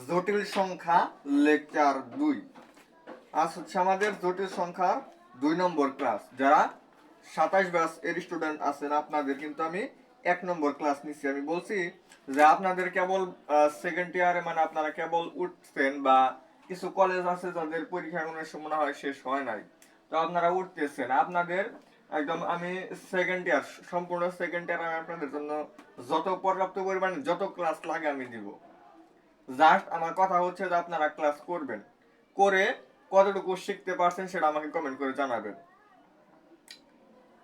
জটিল সংখ্যা লেকচার 2। আজ হচ্ছে আমাদের জটিল সংখ্যার 2 নম্বর ক্লাস। যারা 27 ব্যাচ এর স্টুডেন্ট আছেন আপনাদের কিন্তু আমি 1 নম্বর ক্লাস নিচ্ছি। আমি বলছি যে আপনাদের কেবল সেকেন্ড ইয়ারে মানে আপনারা কেবল উঠছেন, বা কিছু কলেজ আছে যাদের পরীক্ষা কোনো মনে হয় শেষ হয় নাই, তো আপনারা উঠতেছেন। আপনাদের একদম আমি সেকেন্ড ইয়ার, সম্পূর্ণ সেকেন্ড ইয়ার আমি আপনাদের জন্য যত পর্যাপ্ত পরিমাণে যত ক্লাস লাগে আমি দিব। জাস্ট আমার কথা হচ্ছে যে আপনারা ক্লাস করবেন, করে কতটুকু শিখতে পারছেন সেটা আমাকে কমেন্ট করে জানাবেন।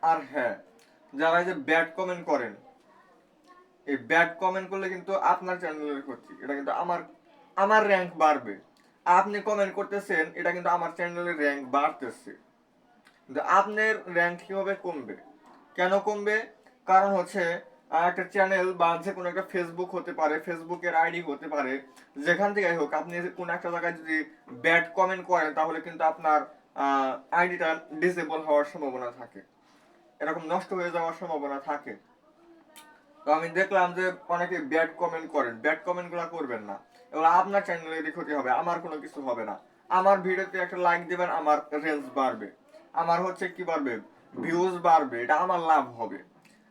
আর হ্যাঁ, যারা এই যে ব্যাড কমেন্ট করেন, এই ব্যাড কমেন্ট করলে কিন্তু আপনার চ্যানেলের ক্ষতি। এটা কিন্তু আমার র্যাঙ্ক বাড়বে। আপনি কমেন্ট করতেছেন, এটা কিন্তু আমার চ্যানেলের র্যাঙ্ক বাড়তেছে, কিন্তু আপনার র্যাঙ্ক কিভাবে কমবে? কেন কমবে? কারণ হচ্ছে একটা চ্যানেল বা যে কোনো একটা ফেসবুক হতে পারে, ফেসবুকের আইডি হতে পারে, যেখান থেকে হোক, আপনি কোনো একটা জায়গায় যদি ব্যাড কমেন্ট করেন তাহলে কিন্তু আপনার আইডিটা ডিসেবল হওয়ার সম্ভাবনা থাকে, এরকম নষ্ট হয়ে যাওয়ার সম্ভাবনা থাকে। তো আমি দেখলাম যে অনেকে ব্যাড কমেন্ট করেন, ব্যাড কমেন্ট গুলা করবেন না। এবার আপনার চ্যানেলেরই ক্ষতি হবে, আমার কোনো কিছু হবে না। আমার ভিডিওতে একটা লাইক দিবেন, আমার রেঞ্জ বাড়বে, আমার হচ্ছে কি বাড়বে, ভিউজ বাড়বে, এটা আমার লাভ হবে।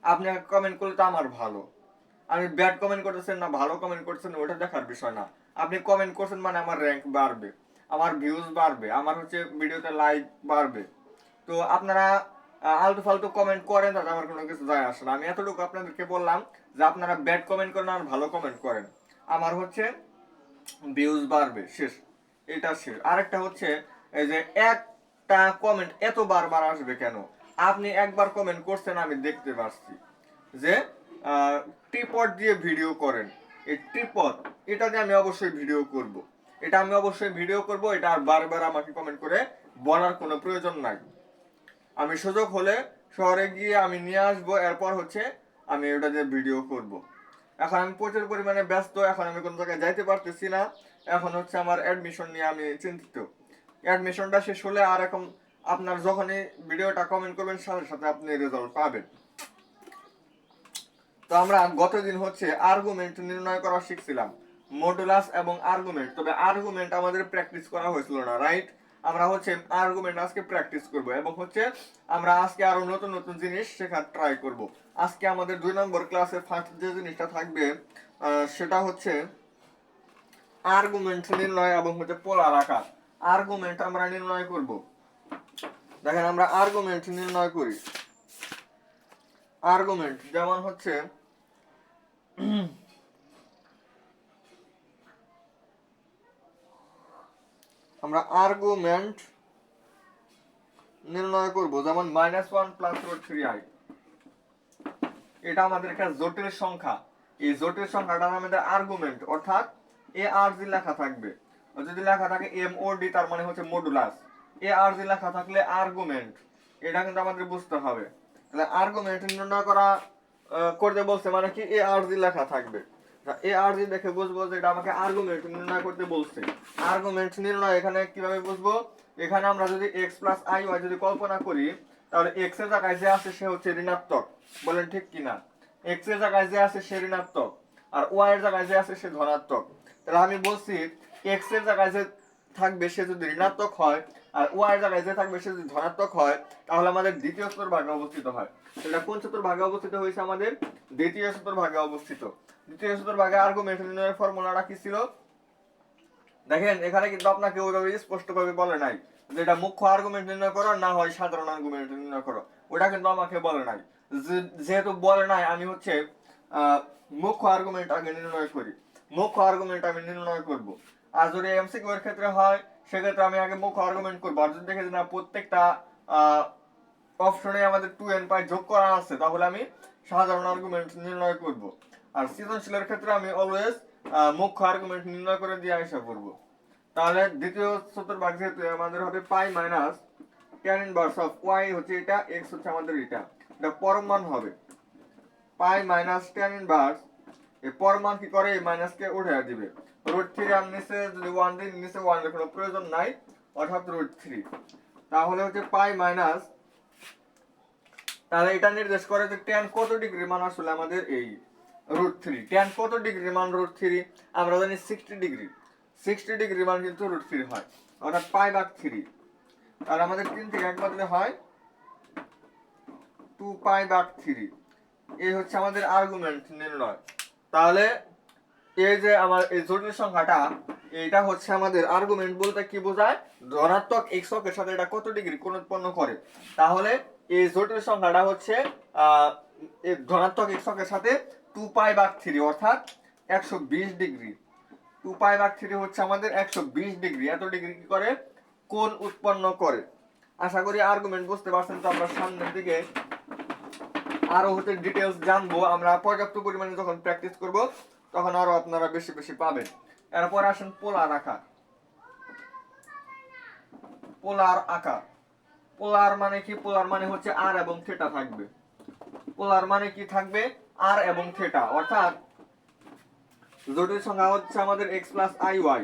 আপনি কমেন্ট করলে তো আমার ভালো। আমি ব্যাড কমেন্ট করতেছেন না ভালো কমেন্ট করছেন ওটা দেখার বিষয় না। আপনি কমেন্ট করছেন মানে আমার র্যাঙ্ক বাড়বে, আমার ভিউজ বাড়বে, আমার হচ্ছে ভিডিওতে লাইক বাড়বে। তো আপনারা আলতু ফালতু কমেন্ট করেন, তাতে আমার কোনো কিছু যায় আসে না। আমি এতটুকু আপনাদেরকে বললাম যে আপনারা ব্যাড কমেন্ট করেন আর ভালো কমেন্ট করেন, আমার হচ্ছে ভিউজ বাড়বে, শেষ, এটা শেষ। আরেকটা হচ্ছে এই যে একটা কমেন্ট এত বারবার আসবে কেন? আপনি একবার কমেন্ট করছেন, আমি দেখতে পাচ্ছি যে ট্রিপড দিয়ে ভিডিও করেন। এই ট্রিপড, এটা দিয়ে আমি অবশ্যই ভিডিও করব, এটা আমি অবশ্যই ভিডিও করব, এটা আর বারবার আমাকে কমেন্ট করে বলার কোনো প্রয়োজন নাই। আমি সুযোগ হলে শহরে গিয়ে আমি নিয়ে আসবো, এরপর হচ্ছে আমি ওটা দিয়ে ভিডিও করব। এখন আমি প্রচুর পরিমাণে ব্যস্ত, এখন আমি কোনো জায়গায় যাইতে পারতেছি না। এখন হচ্ছে আমার অ্যাডমিশন নিয়ে আমি চিন্তিত। অ্যাডমিশনটা শেষ হলে আর এখন আপনার যখনই ভিডিওটা কমেন্ট করবেন সাথে সাথে আপনি রেজাল্ট পাবেন। তো আমরা গতদিন হচ্ছে আর্গুমেন্ট নির্ণয় করা শিখছিলাম, মডুলাস এবং আর্গুমেন্ট। তবে আর্গুমেন্ট আমাদের প্র্যাকটিস করা হয়েছিল না, রাইট? আমরা হচ্ছে আর্গুমেন্ট আজকে প্র্যাকটিস করব, এবং হচ্ছে আমরা আজকে আরো নতুন নতুন জিনিস শেখার ট্রাই করব। আজকে আমাদের 2 নম্বর ক্লাসে ফার্স্ট যে জিনিসটা থাকবে সেটা হচ্ছে আর্গুমেন্ট নির্ণয় এবং হচ্ছে পোলার আকার। আর্গুমেন্ট আমরা নির্ণয় করব। দেখেন আমরা আর্গুমেন্ট নির্ণয় করি। আর্গুমেন্ট যেমন হচ্ছে আমরা আর্গুমেন্ট নির্ণয় করব, যেমন -1 + √3i। এটা আমাদের একটা জটিল সংখ্যা। এই জটিল সংখ্যাটা আমাদের আর্গুমেন্ট, অর্থাৎ এ আর জি লেখা থাকবে। যদি লেখা থাকে এম ও ডি, তার মানে হচ্ছে মডুলাস। এ আর জি লেখা থাকলে আর্গুমেন্ট, এটা কিন্তু আমাদের বুঝতে হবে। তাহলে আর্গুমেন্ট নির্ণয় করতে বলছে মানে কি, এ আর জি লেখা থাকবে। এ আর জি দেখে বুঝবো যে এটা আমাকে আর্গুমেন্ট নির্ণয় করতে বলছে। আর্গুমেন্ট নির্ণয় এখানে কিভাবে বুঝবো? এখানে আমরা যদি এক্স প্লাস আই ওয়াই যদি কল্পনা করি, তাহলে এক্স এর জায়গায় যে আছে সে হচ্ছে ঋণাত্মক, বলেন ঠিক কিনা? এক্স এর জায়গায় যে আছে সে ঋণাত্মক, আর ওয়াই এর জায়গায় যে আছে সে ধনাত্মক। তাহলে আমি বলছি এক্স এর জায়গায় যে থাকবে সে যদি ঋণাত্মক হয়, আর ওয়াই এর জায়গায় যে থাকবে সে যদি ধনাত্মক হয়, তাহলে আমাদের দ্বিতীয় চতুর্ভাগে অবস্থিত হয়। এটা কোন চতুর্ভাগে অবস্থিত হয়েছে? আমাদের দ্বিতীয় চতুর্ভাগে অবস্থিত। দ্বিতীয় চতুর্ভাগে আর্গুমেন্ট নির্ণয়ের ফর্মুলাটা কি ছিল? দেখেন এখানে কিন্তু আপনাকে ওইভাবে স্পষ্টভাবে বলে নাই যে এটা মুখ্য আর্গুমেন্ট নির্ণয় করো, না হয় সাধারণ আর্গুমেন্ট নির্ণয় করো। ওটা কিন্তু আমাকে বলে নাই। যেহেতু বলে নাই, আমি হচ্ছে মুখ্য আর্গুমেন্ট আগে নির্ণয় করি। মুখ্য আর্গুমেন্ট আমি নির্ণয় করব। আর যদি এমসিকিউ এর ক্ষেত্রে হয়, সেক্ষেত্রে আমি আগে মুখ্য আর্গুমেন্ট করবো। আর যদি দেখে না প্রত্যেকটা অপশনে আমাদের 2n পাই যোগ করা আছে, তাহলে আমি সাধারণ আর্গুমেন্ট নির্ণয় করব। আর সৃজনশীলের ক্ষেত্রে আমি অলওয়েজ মুখ্য আর্গুমেন্ট নির্ণয় করে দিয়ে আসা করব। তাহলে দ্বিতীয় চতুর্ভাগ যেহেতু আমাদের হবে pi minus tan inverse of y হচ্ছে এটা, x হচ্ছে আমাদের এটা পরম মান হবে। পাই মাইনাস tan ইনভার্স, এই পরম মান কি করে, এই মাইনাসকে উঠে দিবে। √3 আর নিচে যদি 1 দিন, নিচে 1 এর কোনো প্রয়োজন নাই, অর্থাৎ √3। তাহলে হচ্ছে পাই মাইনাস, তাহলে এটা নির্দেশ করে যে tan কত ডিগ্রি মান আসলে আমাদের এই √3। tan কত ডিগ্রি মান √3? আমরা জানি 60 ডিগ্রি। 60 ডিগ্রি মান কিন্তু √3 হয়, অর্থাৎ π/3। তাহলে আমাদের 3 থেকে 1 বাদলে হয় 2π/3। এই হচ্ছে আমাদের আর্গুমেন্ট নির্ণয়। তাহলে এই যে আমার এই জটিল সংখ্যাটা, এটা হচ্ছে আমাদের আর্গুমেন্ট বলতে কি বোঝায়, ধনাত্মক x অক্ষের সাথে এটা কত ডিগ্রি কোণ উৎপন্ন করে। তাহলে এই জটিল সংখ্যাটা হচ্ছে এই ধনাত্মক x অক্ষের সাথে 2π/3 অর্থাৎ 120 ডিগ্রি। 2π/3 হচ্ছে আমাদের 120 ডিগ্রি, এত ডিগ্রি কি করে, কোণ উৎপন্ন করে। আশা করি আর্গুমেন্ট বুঝতে পারছেন। তো আমরা সামনের দিকে আরো হতে ডিটেইলস জানবো, আমরা পর্যাপ্ত পরিমাণে যখন প্র্যাকটিস করব তখন আরো আপনারা বেশি বেশি পাবেন। এরপর আসেন পোলার আকার। পোলার আকার, পোলার মানে কি, পোলার মানে হচ্ছে আর এবং থিটা থাকবে। পোলার মানে কি থাকবে, আর এবং থিটা, অর্থাৎ জটিল সংখ্যা হচ্ছে আমাদের x প্লাস আই ওয়াই।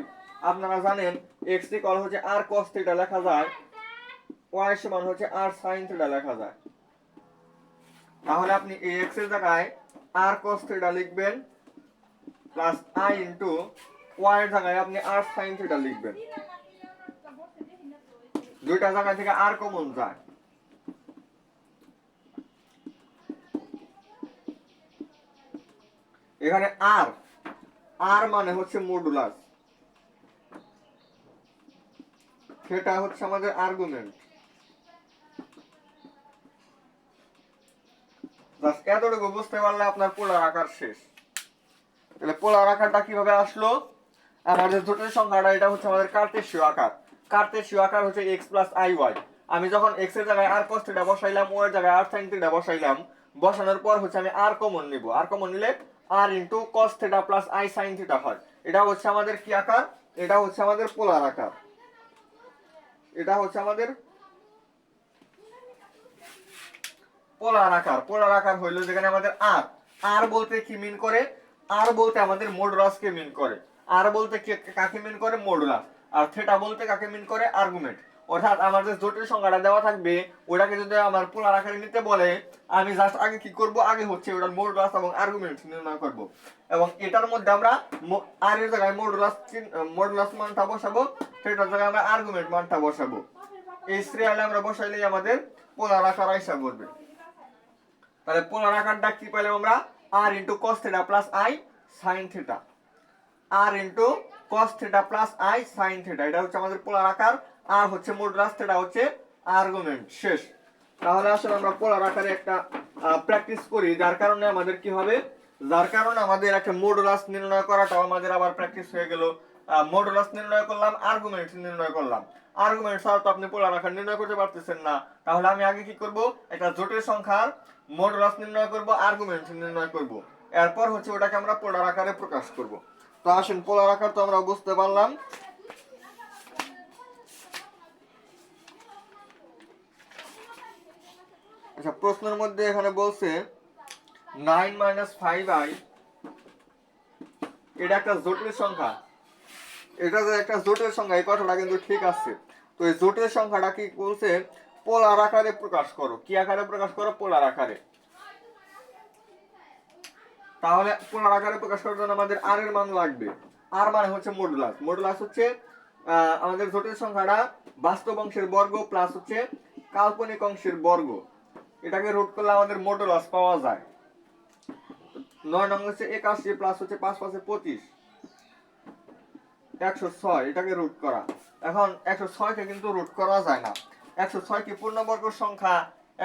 আপনারা জানেন x ইকুয়াল হচ্ছে r cos থিটা লেখা যায়, y সমান হচ্ছে r sin থিটা লেখা যায়। তাহলে আপনি এই x এর জায়গায় r cos থিটা লিখবেন প্লাস i ইনটু y এর জায়গায় আপনি r sin থিটা লিখবেন। দুইটা জায়গা থেকে r কমন যায়। এখানে r, r মানে হচ্ছে মডুলাস, সেটা হচ্ছে আমাদের আর্গুমেন্ট। জাস্ট এতটুকু বুঝতে পারলে আপনার পোলার আকার শেষ। তাহলে পোলার আকারটা কিভাবে আসলো, আমাদের জটিল সংখ্যাটা এটা হচ্ছে আমাদের কার্তেশীয় আকার। কার্তেশীয় আকার হচ্ছে x প্লাস আই ওয়াই। আমি যখন x এর জায়গায় r cos থিটা বসাইলাম, y এর জায়গায় r sin থিটা বসাইলাম, বসানোর পর হচ্ছে আমি r কমন নিব। r কমন নিলে r into cos theta plus i sin theta হয়। এটা হচ্ছে আমাদের কি আকার, এটা হচ্ছে আমাদের পোলার আকার। এটা হচ্ছে আমাদের পোলার আকার। পোলার আকার হইলো যেখানে আমাদের আর, আর বলতে কি মিন করে, আর বলতে আমাদের মডুলাস কে মিন করে। আর বলতে কাকে মিন করে, মডুলাস। আর থিটা বলতে কাকে মিন করে, আর্গুমেন্ট। অর্থাৎ আমাদের জটিল সংখ্যাটা দেওয়া থাকবে, ওটাকে যদি আমার পোলার আকারে নিতে বলে, আমি জাস্ট আগে কি করব, আগে হচ্ছে ওটার মডুলাস এবং আর্গুমেন্ট নির্ণয় করব। এবং এটার মধ্যে আমরা আর এর জায়গায় মডুলাস মানটা বসাবো, থিটার জায়গায় আমরা আর্গুমেন্ট মানটা বসাবো। এই সিরিয়ালে আমরা বসাইলেই আমাদের পোলার আকার আইসা করবে। তাহলে পোলার আকারটা কি পেলাম আমরা, r into cos theta plus i sin theta. r into cos theta plus i sin theta, এটা হচ্ছে আমাদের পোলার আকার। আর হচ্ছে মডুলাস, থিটা হচ্ছে আর্গুমেন্ট। শেষ। তাহলে আসলে আমরা পোলার আকারে একটা প্র্যাকটিস করি, যার কারণে আমাদের কি হবে, যার কারণে আমাদের একটা মডুলাস নির্ণয় করাটাও আমাদের আবার প্র্যাকটিস হয়ে গেল। মডুলাস নির্ণয় করলাম, আর্গুমেন্ট নির্ণয় করলাম। আর্গুমেন্ট ছাড়া তো আপনি পোলার আকার নির্ণয় করতে পারতেছেন না। তাহলে আমি আগে কি করব, একটা জটিল সংখ্যার মডুলাস নির্ণয় করব, আর্গুমেন্ট নির্ণয় করব, এরপর হচ্ছে ওটাকে আমরা পোলার আকারে প্রকাশ করব। তো আসেন, পোলার আকার তো আমরা বুঝতে পারলাম। আচ্ছা, প্রশ্নের মধ্যে এখানে বলছে 9 - 5i, এটা একটা জটিল সংখ্যা। এটা যে একটা জটিল সংখ্যা, এই কথাটা কিন্তু ঠিক আছে। তো এই জটিল সংখ্যাটা কি বলছে, পোলার আকারে প্রকাশ করো। কি আকারে প্রকাশ করো, পোলার আকারে। তাহলে পোলার আকারে প্রকাশ করার জন্য আমাদের আর এর মান লাগবে। আর মানে হচ্ছে মডুলাস। মডুলাস হচ্ছে আমাদের জটিল সংখ্যাটা বাস্তব অংশের বর্গ প্লাস হচ্ছে কাল্পনিক অংশের বর্গ, এটাকে রুট করলে আমাদের মডুলাস পাওয়া যায়। 9 নং হচ্ছে 81 প্লাস হচ্ছে 5 5 25, 106, এটাকে রুট করা। এখন 106 কে কিন্তু রুট করা যায় না। 106 কি পূর্ণবর্গ সংখ্যা?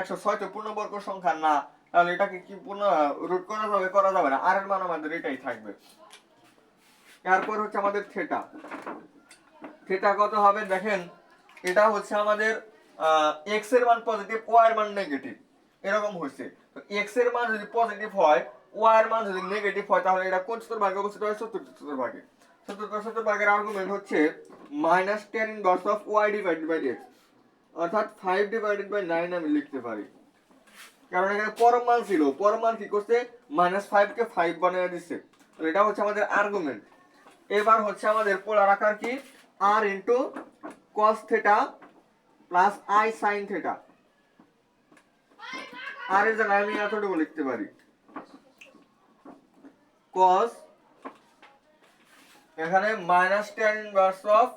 106 তো পূর্ণবর্গ সংখ্যা না। তাহলে এটাকে কি পূর্ণ রুট করা যাবে? করা যাবে না। আর এর মান আমাদের এটাই থাকবে। এরপর হচ্ছে আমাদের থিটা। থিটা কত হবে দেখেন, এটা হচ্ছে আমাদের x এর মান পজিটিভ, y এর মান নেগেটিভ, এরকম হচ্ছে। তো x এর মান যদি পজিটিভ হয়, y এর মান যদি নেগেটিভ হয়, তাহলে এটা কোন চতুর্ভাগে অবস্থিত হয়? চতুর্থ চতুর্ভাগে। চতুর্থ চতুর্ভাগের আর্গুমেন্ট হচ্ছে -tan inverse of y divided by x, অর্থাৎ 5 ডিভাইডেড বাই 9 আমি লিখতে পারি। কারণ এখানে পরম মান ছিল, পরম মান কি করছে, -5 কে 5 বানিয়ে দিচ্ছে। তো এটা হচ্ছে আমাদের আর্গুমেন্ট। এবার হচ্ছে আমাদের পোলার আকার কি, r into cos theta plus i sin theta. আর এর জায়গায় আমি এতটুকু লিখতে পারি, cos এখানে minus tan inverse of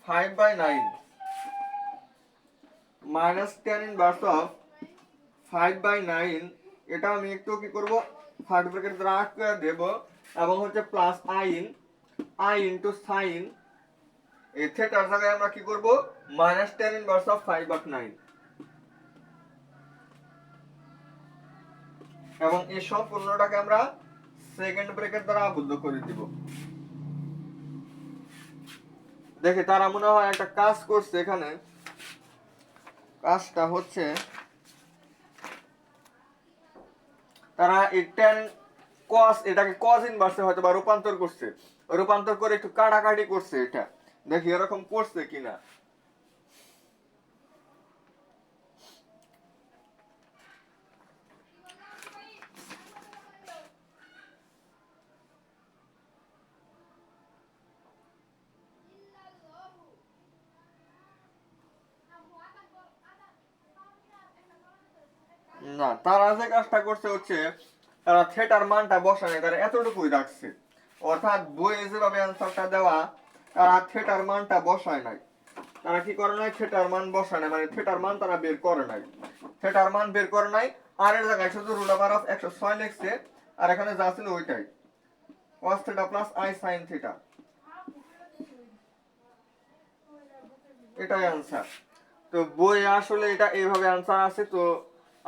5/9, minus tan inverse of 5/9, এটা আমি একটু কি করব, থার্ড ব্র্যাকেট দ্বারা আট করে দেব, এবং হচ্ছে প্লাস আই ইনটু সাইন, এই থিটার জায়গায় আমরা কি করব, মাইনাস টেন ইনভার্স অফ 5/9, এবং এই সম্পূর্ণটাকে আমরা সেকেন্ড ব্র্যাকেট দ্বারা আবদ্ধ করে দিব। দেখে তারা মনে হয় একটা কাজ করছে এখানে, কাজটা হচ্ছে তারা এই টেন কস, এটাকে কস ইনভার্সে হয়তো বা রূপান্তর করছে, রূপান্তর করে একটু কাটাকাটি করছে, এটা দেখি এরকম করছে কিনা। না, তারা যে কাজটা করছে হচ্ছে তারা থিটার মানটা বসানে, তারা এতটুকুই রাখছে, অর্থাৎ বইয়ে যেভাবে অ্যান্সারটা দেওয়া, তারা থিটার মানটা বসায় নাই। তারা কি করে নাই, থিটার মান বসায় নাই, মানে থিটার মান তারা বের করে নাই, থিটার মান বের করে নাই। আর এর জায়গায় শুধু রুট ওভার অফ 106 লিখছে, আর এখানে যা ছিল ওইটাই, cos theta plus I sin theta, এটাই অ্যান্সার। তো বই আসলে এটা এইভাবে অ্যান্সার আছে, তো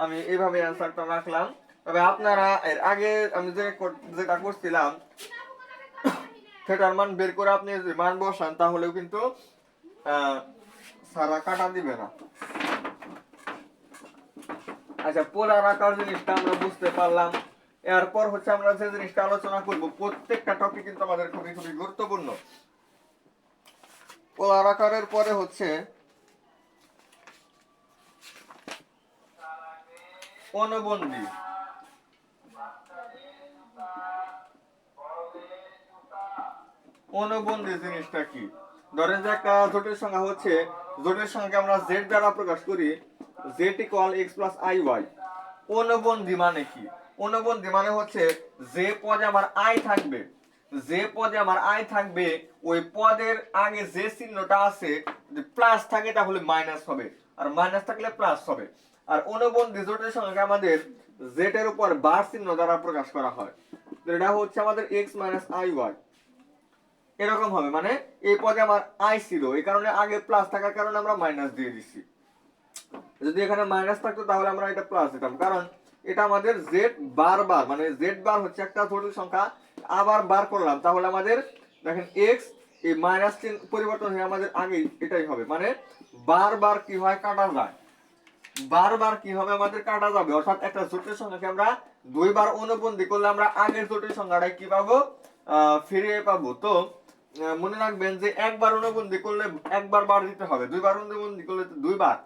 আমি এইভাবে অ্যান্সারটা রাখলাম। তবে আপনারা এর আগে আমি যেটা করছিলাম, থিটার মান বের করে আপনি যদি মান বসান তাহলেও কিন্তু সারা কাটা দিবে না। আচ্ছা, পোলার আকার জিনিসটা আমরা বুঝতে পারলাম। এরপর হচ্ছে আমরা যে জিনিসটা আলোচনা করব, প্রত্যেকটা টপিক কিন্তু আমাদের খুবই খুবই গুরুত্বপূর্ণ। পোলার আকারের পরে হচ্ছে অনুবন্ধী। অনুবন্ধী জিনিসটা কি? ধরেন যে একটা জটিল সংখ্যা হচ্ছে, জটিল সংখ্যাকে আমরা z দ্বারা প্রকাশ করি, z equal x plus i y. অনুবন্ধী মানে কি? অনুবন্ধী মানে হচ্ছে যে পদে আমার আই থাকবে, যে পদে আমার আই থাকবে, ওই পদের আগে যে চিহ্নটা আছে, যদি প্লাস থাকে তাহলে মাইনাস হবে, আর মাইনাস থাকলে প্লাস হবে। আর অনুবন্ধী জটিল সংখ্যাকে আমাদের z এর উপর বার চিহ্ন দ্বারা প্রকাশ করা হয়। এটা হচ্ছে আমাদের x মাইনাস আই ওয়াই, এরকম হবে। মানে এই পদে আমার আই ছিল, এই কারণে আগে প্লাস থাকার কারণে আমরা মাইনাস দিয়ে দিচ্ছি। যদি এখানে মাইনাস থাকতো তাহলে আমরা এটা প্লাস দিতাম, কারণ এটা আমাদের জেড বার বার, মানে জেড বার হচ্ছে একটা জটিল সংখ্যা, আবার বার করলাম, তাহলে আমাদের দেখেন এক্স এই মাইনাস চিহ্ন পরিবর্তন হয়ে আমাদের আগে এটাই হবে, মানে বারবার কি হয়, কাটা যায়, বারবার কি হবে, আমাদের কাটা যাবে। অর্থাৎ একটা জটিল সংখ্যাকে আমরা দুইবার অনুবন্ধী করলে আমরা আগের জটিল সংখ্যাটা কি পাবো, ফিরিয়ে পাবো। তো মনে রাখবেন যে একবার অনুবন্ধী করলে একবার বার দিতে হবে, দুইবার অনুবন্ধী করলে দুইবার,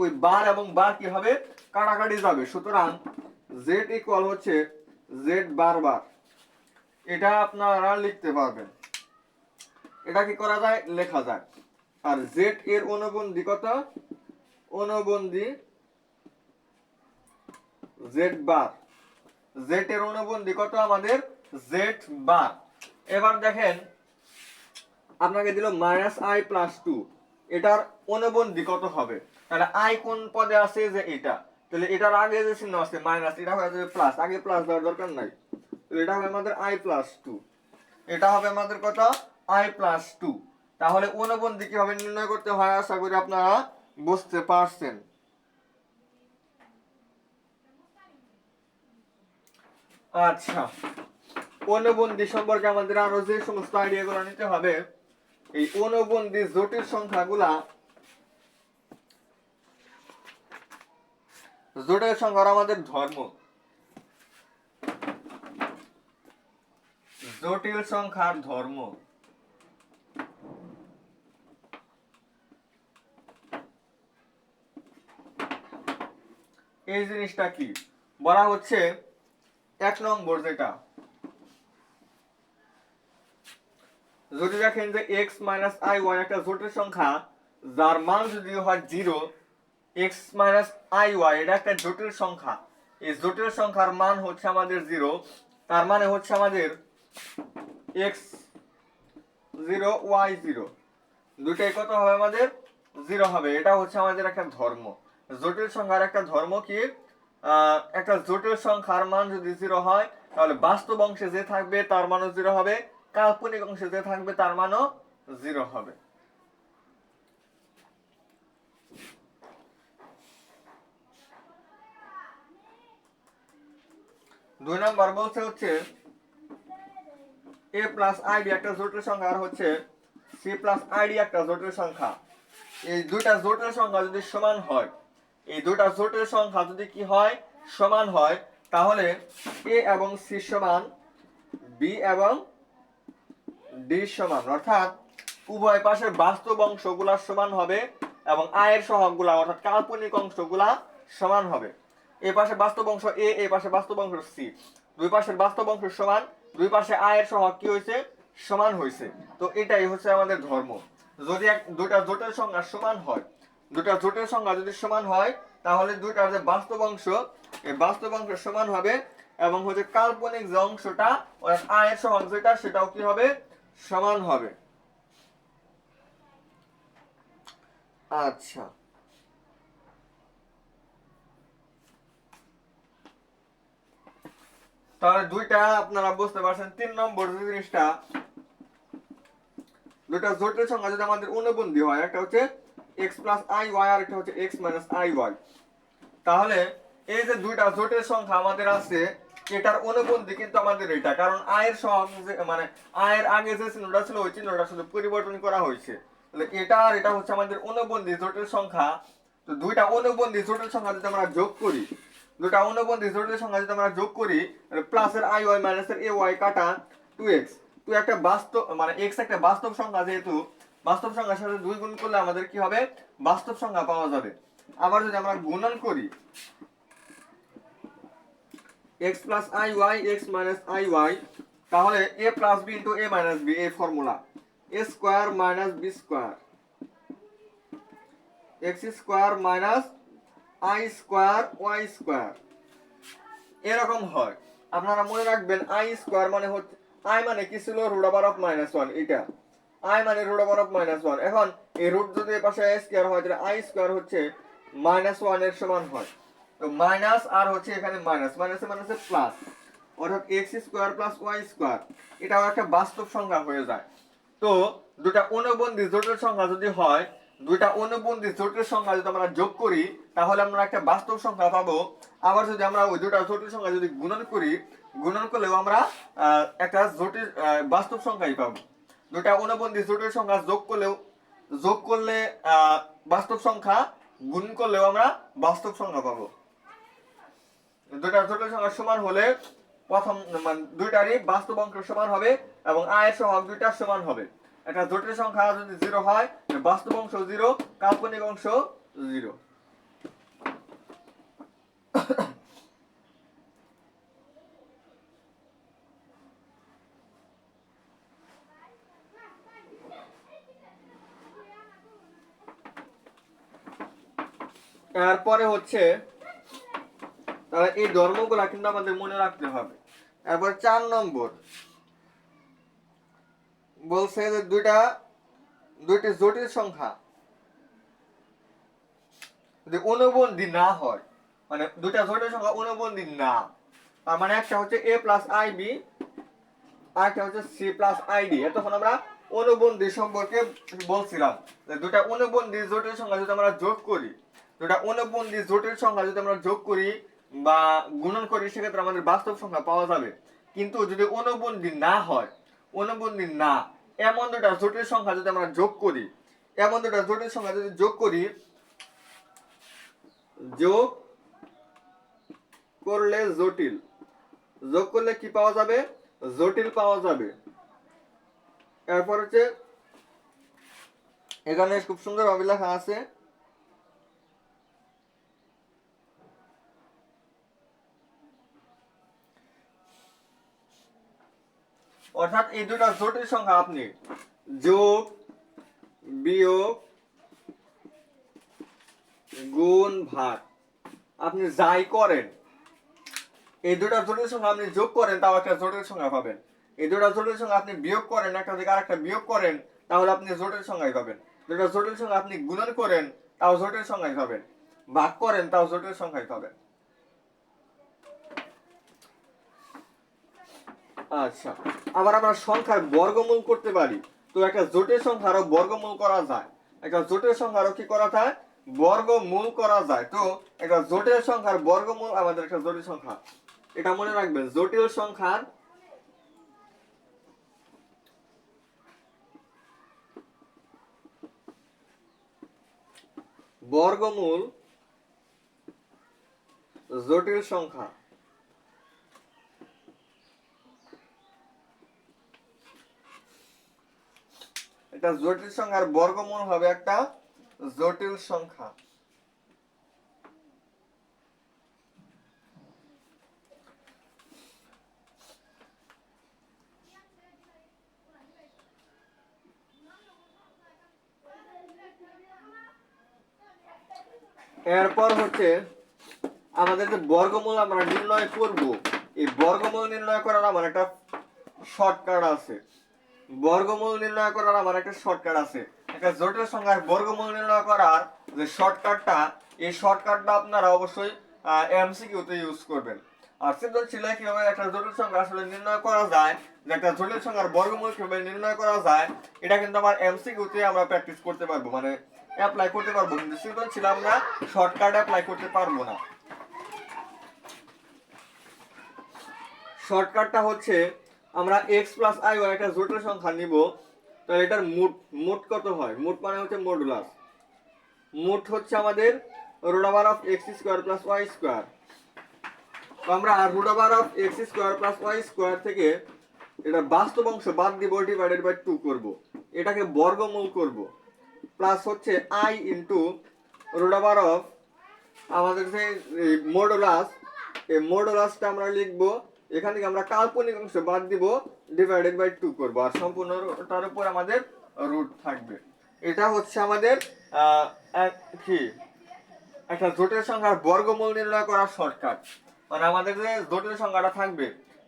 ওই বার এবং বার কি হবে, কাটাকাটি যাবে। সুতরাং z ইকুয়াল হচ্ছে z বার বার, এটা আপনারা লিখতে পারবেন। এটা কি করা যায়, লেখা যায়। আর z এর অনুবন্ধী কত, অনুবন্ধী z বার, z এর অনুবন্ধী কত আমাদের z বার। এবার দেখেন আপনাকে দিল মাইনাস আই প্লাস টু, এটার অনুবন্ধী কত হবে? তাহলে আই কোন পদে আছে, যে এটা, তাহলে এটার আগে যে চিহ্ন আছে মাইনাস, এটা হয়ে যাবে প্লাস, আগে প্লাস দেওয়ার দরকার নাই, তাহলে এটা হবে আমাদের আই প্লাস টু, এটা হবে আমাদের কত, আই প্লাস টু। তাহলে অনুবন্ধী কিভাবে নির্ণয় করতে হয় আশা করি আপনারা বুঝতে পারছেন। আচ্ছা, অনুবন্ধী সম্পর্কে আমাদের আরো যে সমস্ত আইডিয়া গুলো নিতে হবে, এই অনুবন্ধী জটিল সংখ্যাগুলা, জটিল সংখ্যার আমাদের ধর্ম, জটিল সংখ্যার ধর্ম, এই জিনিসটা কি বলা হচ্ছে, এক নম্বর যেটা, যদি দেখেন যে x মাইনাস আই ওয়াই একটা জটিল সংখ্যা, যার মান যদি হয় 0, x মাইনাস আই ওয়াই এটা একটা জটিল সংখ্যা, এই জটিল সংখ্যার মান হচ্ছে আমাদের 0, তার মানে হচ্ছে আমাদের x 0 y 0, দুটাই কত হবে আমাদের 0 হবে। এটা হচ্ছে আমাদের একটা ধর্ম। জটিল সংখ্যার একটা ধর্ম কি, একটা জটিল সংখ্যার মান যদি 0 হয় তাহলে বাস্তব অংশে যে থাকবে তার মানও 0 হবে, কাল্পনিক অংশে যে থাকবে তার মানও 0 হবে। দুই নাম্বার বলছে হচ্ছে a প্লাস id একটা জটিল সংখ্যা আর হচ্ছে c প্লাস id একটা জটিল সংখ্যা। এই দুইটা জটিল সংখ্যা যদি সমান হয়, এই দুইটা জটিল সংখ্যা যদি কি হয়, সমান হয়, তাহলে a এবং c সমান b এবং d সমান, অর্থাৎ উভয় পাশের বাস্তব অংশগুলা সমান হবে এবং আয়ের সহগগুলা অর্থাৎ কাল্পনিক অংশগুলা সমান হবে। এই পাশে বাস্তব অংশ a, এই পাশে বাস্তব অংশ c, দুই পাশের বাস্তব অংশ সমান, দুই পাশে আয়ের সহগ কি হয়েছে, সমান হয়েছে। তো এটাই হচ্ছে আমাদের ধর্ম। যদি দুইটা জটিল সংখ্যা সমান হয়, দুইটা জটিল সংখ্যা যদি সমান হয় তাহলে দুইটার যে বাস্তব অংশ, এই বাস্তব অংশ সমান হবে এবং হচ্ছে কাল্পনিক যে অংশটা অর্থাৎ আয়ের সহগ যেটা সেটাও কি হবে, সমান হবে। আচ্ছা, তাহলে দুইটা আপনারা বুঝতে পারছেন। 3 নম্বর যে জিনিসটা, দুইটা জটিল সংখ্যা যদি আমাদের অনুবন্ধী হয়, একটা হচ্ছে x প্লাস আই ওয়াই আর একটা হচ্ছে x মাইনাস আই ওয়াই, তাহলে এই যে দুইটা জটিল সংখ্যা আমাদের আছে এটার অনুবন্ধী কিন্তু আমাদের এটা, কারণ আয়ের সহগ মানে আয়ের আগে যে চিহ্নটা ছিল ওই চিহ্নটা শুধু পরিবর্তন করা হয়েছে। তাহলে এটা আর এটা হচ্ছে আমাদের অনুবন্ধী জটিল সংখ্যা। তো দুইটা অনুবন্ধী জটিল সংখ্যা যদি আমরা যোগ করি, দুইটা অনুবন্ধী জটিল সংখ্যা যদি আমরা যোগ করি, প্লাসের আই ওয়াই মাইনাসের এ ওয়াই কাটা 2x, তো একটা বাস্তব মানে x একটা বাস্তব সংখ্যা, যেহেতু বাস্তব সংখ্যার সাথে 2 গুণ করলে আমাদের কি হবে, বাস্তব সংখ্যা পাওয়া যাবে। আবার যদি আমরা গুণন করি x plus i y x minus i y, তাহলে a plus b into a minus b, এই formula a square minus b square x square minus i square y square, এরকম হয়। আপনারা মনে রাখবেন আই স্কোয়ার মানে হচ্ছে, আই মানে কি ছিল, root over of minus one, এটা আই মানে root over of minus one. এখন এই রুট যদি এর পাশে স্কোয়ার হয় তাহলে আই স্কোয়ার হচ্ছে মাইনাস ওয়ান এর সমান হয়। তো মাইনাস আর হচ্ছে এখানে মাইনাস, মাইনাসে মাইনাসে প্লাস, অর্থাৎ x square plus y square, এটাও একটা বাস্তব সংখ্যা হয়ে যায়। তো দুটা অনুবন্ধী জটিল সংখ্যা যদি হয়, দুইটা অনুবন্ধী জটিল সংখ্যা যদি আমরা যোগ করি তাহলে আমরা একটা বাস্তব সংখ্যা পাবো। আবার যদি আমরা ওই দুটা জটিল সংখ্যা যদি গুণন করি, গুণন করলেও আমরা একটা জটিল বাস্তব সংখ্যাই পাবো। দুটা অনুবন্ধী জটিল সংখ্যা যোগ করলে বাস্তব সংখ্যা, গুণ করলেও আমরা বাস্তব সংখ্যা পাবো। দুটা জটিল সংখ্যা সমান হলে প্রথম মানে দুইটারই বাস্তব অংশ সমান হবে এবং আয়ের সহগ দুইটা সমান হবে। একটা জটিল সংখ্যা যদি 0 হয়, বাস্তব অংশ 0, কাল্পনিক অংশ 0। এরপরে হচ্ছে তাহলে এই ধর্মগুলা কিন্তু আমাদের মনে রাখতে হবে। এরপর 4 নম্বর বলছে যে দুইটি জটিল সংখ্যা যদি অনুবন্ধী না হয়, মানে দুইটা জটিল সংখ্যা অনুবন্ধী না, তার মানে একটা হচ্ছে a প্লাস আই বি আর একটা হচ্ছে c প্লাস আই ডি। এতক্ষণ আমরা অনুবন্ধী সম্পর্কে বলছিলাম যে দুইটা অনুবন্ধী জটিল সংখ্যা যদি আমরা যোগ করি, দুইটা অনুবন্ধী জটিল সংখ্যা যদি আমরা যোগ করি বা গুণন করি সেক্ষেত্রে আমাদের বাস্তব সংখ্যা পাওয়া যাবে। কিন্তু যদি অনুবন্ধী না হয়, অনুবন্ধী না, এমন দুটা জটিল সংখ্যা যদি আমরা যোগ করি, এমন দুটা জটিল সংখ্যা যদি যোগ করি, যোগ করলে জটিল, যোগ করলে কি পাওয়া যাবে, জটিল পাওয়া যাবে। এরপর হচ্ছে এখানে খুব সুন্দর ভাবে লেখা আছে অর্থাৎ এই দুটা জটিল সংখ্যা আপনি যোগ, বিয়োগ, গুণ, ভাগ আপনি যাই করেন, এই দুটা জটিল সংখ্যা আপনি যোগ করেন তাও একটা জটিল সংখ্যা পাবেন। এই দুটো জটিল সংখ্যা আপনি বিয়োগ করেন, একটা থেকে আরেকটা বিয়োগ করেন, তাহলে আপনি জটিল সংখ্যাই পাবেন। দুটো জটিল সংখ্যা আপনি গুণন করেন, তাও জটিল সংখ্যাই পাবেন। ভাগ করেন, তাও জটিল সংখ্যাই পাবেন। আচ্ছা, আবার আমরা সংখ্যার বর্গমূল করতে পারি। তো একটা জটিল সংখ্যারও বর্গমূল করা যায়, একটা জটিল সংখ্যারও কি করা যায়, বর্গমূল করা যায়। তো একটা জটিল সংখ্যার বর্গমূল আমাদের একটা জটিল সংখ্যা, এটা মনে রাখবেন, জটিল সংখ্যার বর্গমূল জটিল সংখ্যা। এটা জটিল সংখ্যার বর্গমূল হবে একটা জটিল সংখ্যা। এরপর হচ্ছে আমাদের যে বর্গমূল আমরা নির্ণয় করব, এই বর্গমূল নির্ণয় করার আমার একটা শর্টকাট আছে। বর্গমূল নির্ণয় করার আমার একটা শর্টকাট আছে। একটা জটিল সংখ্যার বর্গমূল নির্ণয় করার যে শর্টকাটটা, এই শর্টকাটটা আপনারা অবশ্যই এমসিকিউতে ইউজ করবেন। আর সৃজনশীলে কিভাবে একটা জটিল সংখ্যা আসলে নির্ণয় করা যায়, যে একটা জটিল সংখ্যার বর্গমূল কিভাবে নির্ণয় করা যায়, এটা কিন্তু আমার এমসিকিউতে আমরা প্র্যাকটিস করতে পারবো, মানে অ্যাপ্লাই করতে পারবো, কিন্তু সৃজনশীলে আমরা শর্টকাট অ্যাপ্লাই করতে পারবো না। শর্টকাটটা হচ্ছে আমরা x প্লাস i একটা জটিল সংখ্যা নিব, তাহলে এটার মোট কত হয়, মোট মানে হচ্ছে মডুলাস। মোট হচ্ছে আমাদের root over of x square plus y square. তো আমরা root over of x square plus y square থেকে এটা বাস্তব অংশ বাদ দিব, ডিভাইডেড বাই 2 করব, এটাকে বর্গমূল করব, প্লাস হচ্ছে i into root over of আমাদের যে মডুলাস, এই মডুলাসটা আমরা লিখবো, এখান থেকে আমরা কাল্পনিক অংশ বাদ দিব, ডিভাইডেড বাই 2 করব, আর সম্পূর্ণটার উপর আমাদের রুট থাকবে। এটা হচ্ছে আমাদের কি একটা জটিল সংখ্যার বর্গমূল নির্ণয় করার শর্টকাট। মানে আমাদের যে জটিল সংখ্যাটা থাকবে,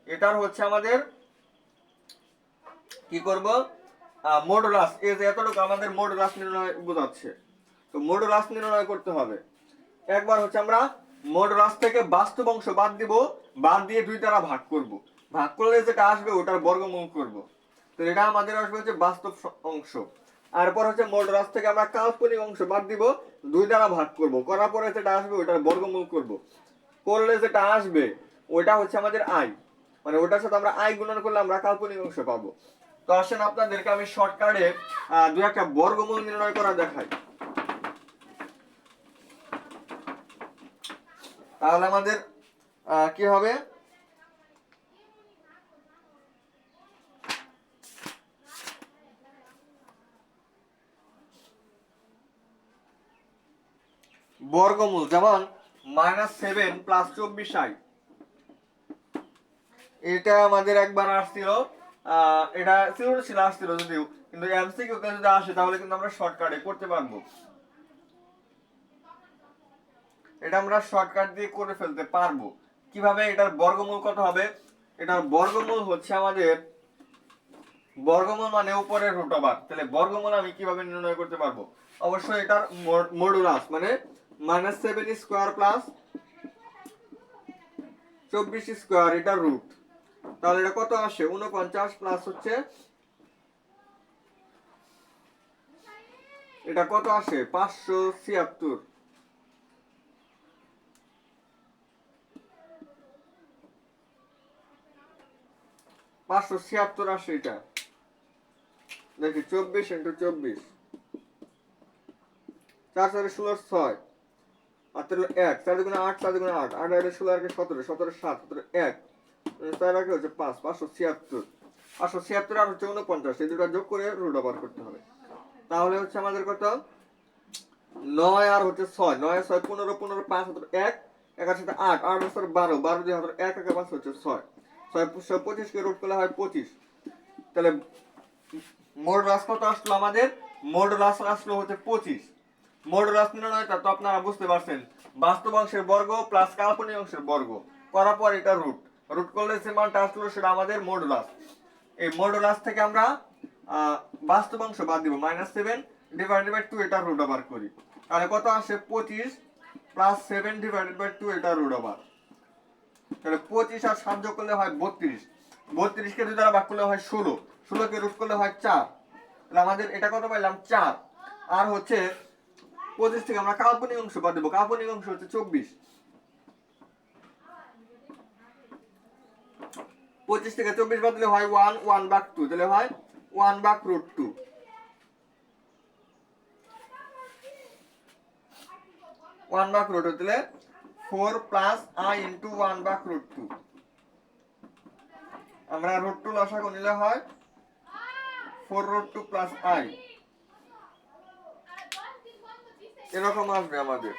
এটার হচ্ছে আমাদের কি করব, মডুলাস, এই যে এতটুকু আমাদের মডুলাস নির্ণয় বোঝাচ্ছে। তো মডুলাস নির্ণয় করতে হবে। একবার হচ্ছে আমরা মডুলাস থেকে বাস্তব অংশ বাদ দিব, বাদ দিয়ে 2 দ্বারা ভাগ করব, ভাগ করলে যেটা আসবে ওটার বর্গমূল করব। তো এটা আমাদের আসবে হচ্ছে বাস্তব অংশ। আর পর হচ্ছে মডুলাস থেকে আমরা কাল্পনিক অংশ বাদ দিব, 2 দ্বারা ভাগ করব, করার পরে যেটা আসবে ওটার বর্গমূল করব, করলে যেটা আসবে ওটা হচ্ছে আমাদের আই, মানে ওটার সাথে আমরা আই গুণন করলে আমরা কাল্পনিক অংশ পাবো। তো আসেন আপনাদেরকে আমি শর্টকাটে 2 একটা বর্গমূল নির্ণয় করা দেখাই। তাহলে আমাদের কি হবে, বর্গমূল যেমন -7 প্লাস 24i, এটা আমাদের একবার আসছিল, এটা ছিল আসছিল যদিও, কিন্তু এমসিকিউ তে যদি আসে তাহলে কিন্তু আমরা শর্টকাটে করতে পারবো, এটা আমরা শর্টকাট দিয়ে করে ফেলতে পারবো। কিভাবে, এটার বর্গমূল কত হবে, এটার বর্গমূল হচ্ছে আমাদের, বর্গমূল মানে উপরের রুট ওভার, তাহলে বর্গমূল আমি কিভাবে নির্ণয় করতে পারবো, অবশ্যই এটার মডুলাস মানে -7 স্কয়ার প্লাস 24 স্কয়ার, এটা রুট, তাহলে এটা কত আসে 49 প্লাস হচ্ছে এটা কত আসে 576, 576 আসে। এটা দেখি 24 ইন্টু 24, 4 4 16 6, আর তাহলে 1 4 গুণে 8, 4 গুণে 8, 8 8 16 আর 17, 17 7, 17 1, 4 রাখে হচ্ছে 5, 576, 576 আর হচ্ছে 49, এই দুটো যোগ করে রুট ওভার করতে হবে। তাহলে হচ্ছে আমাদের কত 9 আর হচ্ছে 6, 9 6 15, 15 5 1, 1 এর সাথে 8, 8 এর সাথে 12, 12 দিয়ে 1 1 5 হচ্ছে 6, 6 25 কে রুট করলে হয় 25। তাহলে মডুলাস কত আসলো আমাদের, মডুলাস আসলো হচ্ছে 25। মডুলাস নির্ণয়টা তো আপনারা বুঝতে পারছেন, বাস্তব অংশের বর্গ প্লাস কাল্পনিক অংশের বর্গ করার পর এটা রুট, রুট করলে যে মানটা আসলো সেটা আমাদের মডুলাস। এই মডুলাস থেকে আমরা বাস্তব অংশ বাদ দিব, -7 ডিভাইডেড বাই 2 এটা রুট ওভার করি, তাহলে কত আসে 25 প্লাস 7 ডিভাইডেড বাই 2 এটা রুট ওভার। তাহলে 25 আর 7 যোগ করলে হয় 32, 32 কে 2 দ্বারা ভাগ করলে হয় 16, 16 কে রুট করলে হয় 4। তাহলে আমাদের এটা কত পাইলাম 4। আর হচ্ছে 25 থেকে আমরা কাল্পনিক অংশ বাদ দেব, কাল্পনিক অংশ হচ্ছে 24। 25 থেকে 24 বাদ দিলে হয় 1, 1/2, তাহলে হয় 1/√2। 1/√2 তাহলে 4 প্লাস i ইন্টু 1/√2। আমরা √2 লসাগু নিলে হয় 4√2 প্লাস i, এরকম আসবে আমাদের।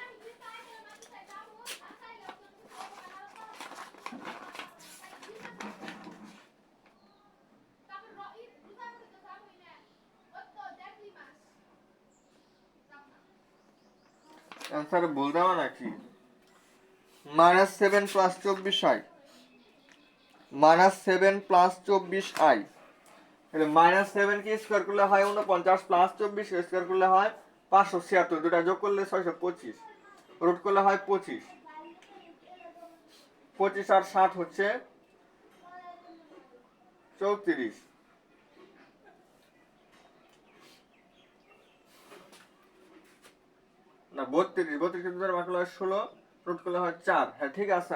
অ্যান্সার বল দেওয়া নাকি? -7 প্লাস 24i, -7 প্লাস 24i, তাহলে -7 কে স্কয়ার করলে হয় 49 প্লাস 24 কে স্কয়ার করলে হয় 576, দুটা যোগ করলে 625, রুট করলে হয় 25, 25 আর 7 হচ্ছে 34, না 32, 32 কে দুটো ভাগ করলে হয় 16, রুট করলে হয় 4। হ্যাঁ ঠিক আছে,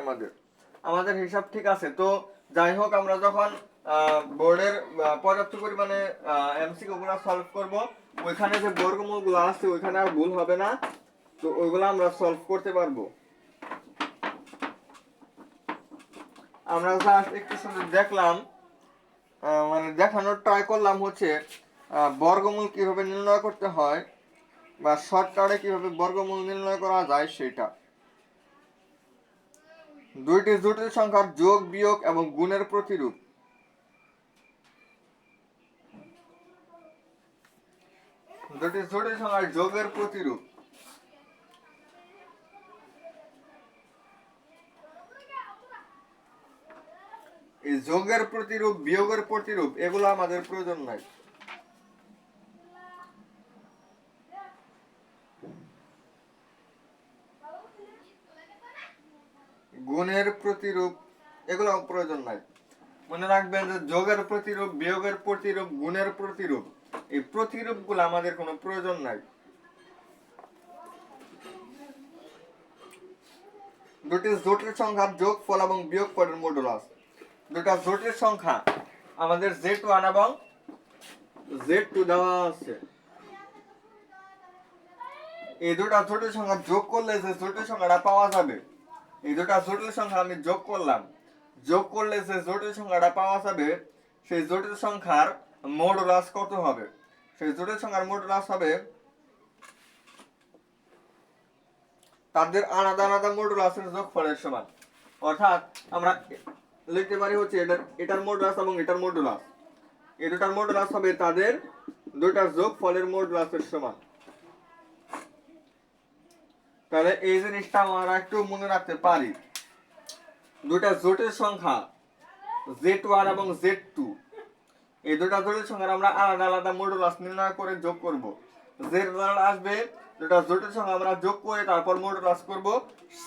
আমাদের হিসাব ঠিক আছে। তো যাই হোক, আমরা যখন বোর্ডের পর্যাপ্ত পরিমাণে এমসিকিউ গুলো সলভ করব, ওইখানে যে বর্গমূল গুলো আছে ওইখানে আর ভুল হবে না, তো ওইগুলো আমরা সলভ করতে পারবো। আমরা জাস্ট একটু শুধু দেখলাম, মানে দেখানোর ট্রাই করলাম হচ্ছে বর্গমূল কিভাবে নির্ণয় করতে হয় বা শর্টকাটে কিভাবে বর্গমূল নির্ণয় করা যায় সেটা। দুইটি জটিল সংখ্যার যোগ, বিয়োগ এবং গুণের প্রতিরূপ। দুটি জটিল সংখ্যার যোগের প্রতিরূপ। এই যোগের প্রতিরূপ, বিয়োগের প্রতিরূপ এগুলো আমাদের প্রয়োজন নাই। গুণের প্রতিরূপ এগুলো প্রয়োজন নাই। মনে রাখবেন যে যোগের প্রতিরূপ, বিয়োগের প্রতিরূপ, গুণের প্রতিরূপ, এই প্রতিরূপগুলো আমাদের কোনো প্রয়োজন নাই। দুটি জটিল সংখ্যার যোগফল এবং বিয়োগফলের মডুলাস। দুটা জটিল সংখ্যা আমাদের z1 এবং z2 দেওয়া আছে। এই দুটা জটিল সংখ্যা যোগ করলে যে জটিল সংখ্যাটা পাওয়া যাবে, এই দুটা জটিল সংখ্যা আমি যোগ করলাম, যোগ করলে যে জটিল সংখ্যাটা পাওয়া যাবে সেই জটিল সংখ্যার মডুলাস কত হবে? সেই জটিল সংখ্যার মডুলাস হবে তাদের আলাদা আলাদা মডুলাসের যোগফলের সমান। অর্থাৎ আমরা লিখতে পারি হচ্ছে এটার মডুলাস এবং এটার মডুলাস, এই দুটার মডুলাস হবে তাদের দুটার যোগফলের মডুলাসের সমান। তাহলে এই জিনিসটা আমরা একটু মনে রাখতে পারি। দুটা জটিল সংখ্যা z1 এবং z2, এই দুটা জটিল সংখ্যার আমরা আলাদা আলাদা মডুলাস নির্ণয় করে যোগ করব। যে রেজাল্ট আসবে, দুটা জটিল সংখ্যা আমরা যোগ করে তারপর মডুলাস করব,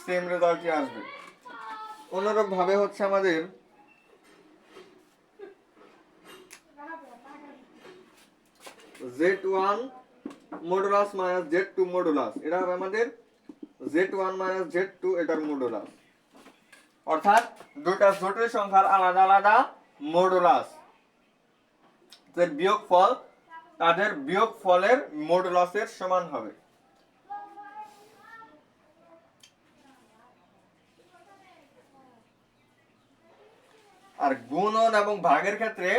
সেম রেজাল্টই আসবে। অনুরূপ ভাবে হচ্ছে আমাদের z1 modulus minus z2 modulus, এটা হবে আমাদের z1 মাইনাস z2 এটার মডুলাস। অর্থাৎ দুটা জটিল সংখ্যার আলাদা আলাদা মডুলাস, এর বিয়োগফল তাদের বিয়োগফলের মডুলাসের সমান হবে। আর গুণন এবং ভাগের ক্ষেত্রে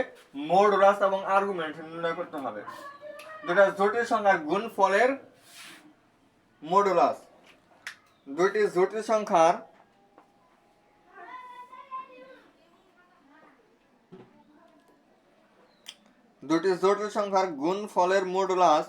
মডুলাস এবং আর্গুমেন্ট নির্ণয় করতে হবে। দুটা জটিল সংখ্যার গুণফলের মডুলাস, দুইটি জটিল সংখ্যার গুণফলের মডুলাস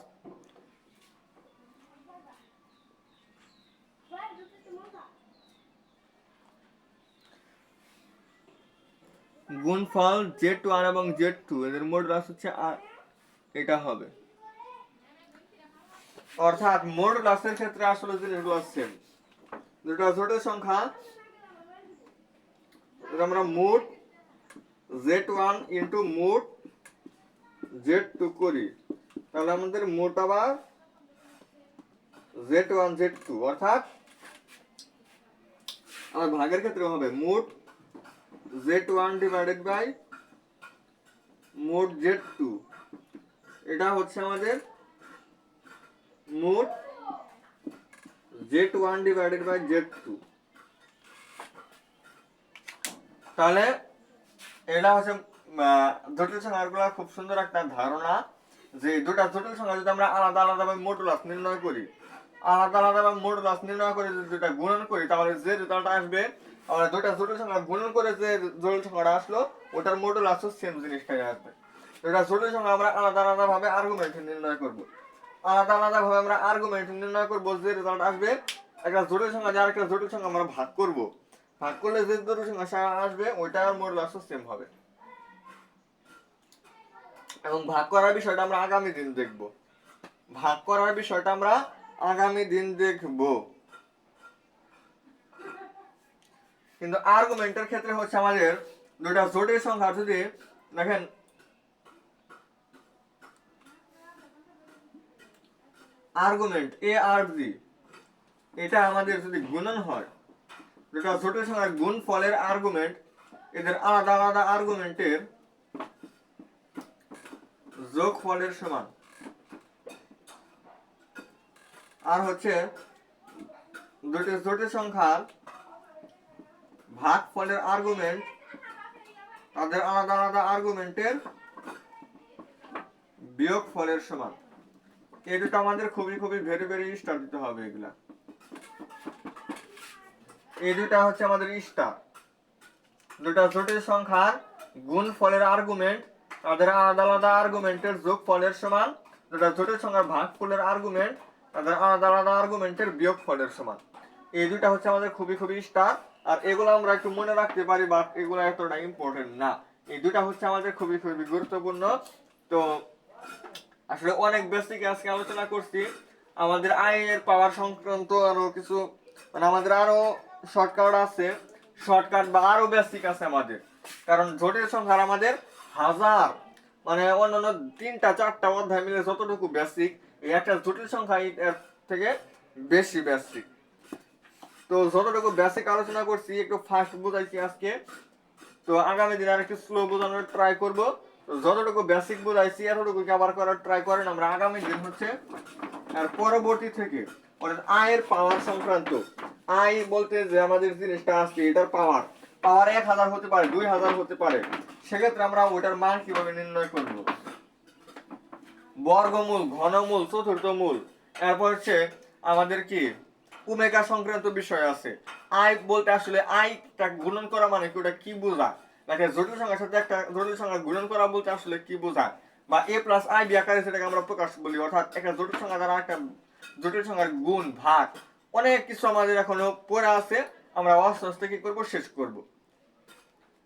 গুণফল Z1 এবং Z2 এদের মডুলাস হচ্ছে এটা হবে, অর্থাৎ মডুলাসের ক্ষেত্রে আসলে জিনিসগুলো সেম। দুটো জটিল সংখ্যা যদি আমরা মোট Z1 ইন্টু মোট Z2 করি, তাহলে আমাদের মোট আবার Z1 Z2, অর্থাৎ আমার ভাগের ক্ষেত্রে হবে মোট Z1 ডিভাইডেড বাই মোট Z2, এটা হচ্ছে আমাদের মোট Z1 ডিভাইডেড বাই Z2। তাহলে এটা হচ্ছে জটিল সংখ্যাগুলো খুব সুন্দর একটা ধারণা, যে দুটা জটিল সংখ্যা যদি আমরা আলাদা আলাদা ভাবে মডুলাস নির্ণয় করি, আলাদা আলাদা ভাবে মডুলাস নির্ণয় করে যদি দুটা গুণন করি, তাহলে যে রেজাল্ট আসবে, আমরা দুটা জটিল সংখ্যা গুণন করে যে জটিল সংখ্যাটা আসলো ওটার মডুলাসও সেম জিনিসটাই আসবে। দুটা জটিল সংখ্যা আমরা আলাদা আলাদা ভাবে আর্গুমেন্ট নির্ণয় করব, আলাদা আলাদা ভাবে আমরা আর্গুমেন্ট নির্ণয় করব, যে রেজাল্ট আসবে একটা জটিল সংখ্যা যে আরেকটা জটিল সংখ্যা আমরা ভাগ করব, ভাগ করলে যে জটিল সংখ্যা আসবে ওইটার মডুলাসও সেম হবে। এবং ভাগ করার বিষয়টা আমরা আগামী দিন দেখব, ভাগ করার বিষয়টা আমরা আগামী দিন দেখব। কিন্তু আর্গুমেন্টের ক্ষেত্রে হচ্ছে আমাদের দুটা জটিল সংখ্যা যদি দেখেন আর্গুমেন্ট এ আর বি, এটা আমাদের যদি গুণন হয়, দুটা জটিল সংখ্যার গুণফলের আর্গুমেন্ট, এদের আলাদা আলাদা আর্গুমেন্টের যোগফলের সমান, আর হচ্ছে দুটি জটিল সংখ্যার ভাগফলের আর্গুমেন্ট তাদের আলাদা আলাদা আর্গুমেন্টের বিয়োগফলের সমান। এই দুটো আমাদের খুবই খুবই ভেরি ভেরি স্টার দিতে হবে। এগুলা এই দুটা হচ্ছে আমাদের স্টার। দুটা জটিল সংখ্যার গুণফলের আর্গুমেন্ট তাদের আলাদা আলাদা আর্গুমেন্টের যোগফলের সমান, দুটা জটিল সংখ্যার ভাগফলের আর্গুমেন্ট তাদের আলাদা আলাদা আর্গুমেন্টের বিয়োগফলের সমান। এই দুটা হচ্ছে আমাদের খুবই খুবই স্টার, আর এগুলো আমরা একটু মনে রাখতে পারি, বাট এগুলো এতটা ইম্পর্টেন্ট না। এই দুটা হচ্ছে আমাদের খুবই খুবই গুরুত্বপূর্ণ। তো আসলে অনেক বেসিক আজকে আলোচনা করছি, আমাদের আয়ের পাওয়ার সংক্রান্ত আরো কিছু মানে আমাদের আরো শর্টকাট আছে, শর্টকাট বা আরো বেসিক আছে আমাদের, কারণ জটিল সংখ্যার আমাদের হাজার মানে অন্যান্য 3-4টা অধ্যায় মিলে যতটুকু বেসিক, এই একটা জটিল সংখ্যা এর থেকে বেশি বেসিক। তো যতটুকু বেসিক আলোচনা করছি একটু ফাস্ট বোঝাইছি আজকে, তো আগামী দিনে আর একটু স্লো বোঝানোর ট্রাই করব। যতটুকু বেসিক বোঝাইছি এতটুকু কভার করার ট্রাই করেন। আমরা আগামী দিন হচ্ছে আর পরবর্তী থেকে আয়ের পাওয়ার সংক্রান্ত, আয় বলতে যে আমাদের জিনিসটা আসছে এটার পাওয়ার 1000 হতে পারে, 2000 হতে পারে, সেক্ষেত্রে আমরা ওটার মান কিভাবে নির্ণয় করব, বর্গমূল, ঘনমূল, চতুর্থ মূল, এরপর হচ্ছে আমাদের কি ওমেগা সংক্রান্ত বিষয় আছে। আয় বলতে আসলে আয়টা গুণন করা মানে কি, ওটা কি বোঝায়, একটা জটিল সংখ্যার সাথে একটা জটিল সংখ্যা গুণন করা বলতে আসলে কি বোঝায়, বা a প্লাস আই বি আকারে সেটাকে আমরা প্রকাশ বলি, অর্থাৎ একটা জটিল সংখ্যা দ্বারা একটা জটিল সংখ্যার গুণ ভাগ, অনেক কিছু আমাদের এখনো পড়ে আছে, আমরা আস্তে আস্তে কি করবো শেষ করব।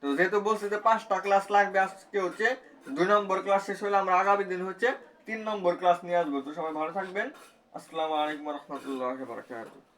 তো যেহেতু বলছি যে 5টা ক্লাস লাগবে, আজকে হচ্ছে 2 নম্বর ক্লাস শেষ হলে আমরা আগামী দিন হচ্ছে 3 নম্বর ক্লাস নিয়ে আসবো। তো সবাই ভালো থাকবেন। আসসালামু আলাইকুম ওয়া রাহমাতুল্লাহি ওয়া বারাকাতুহু।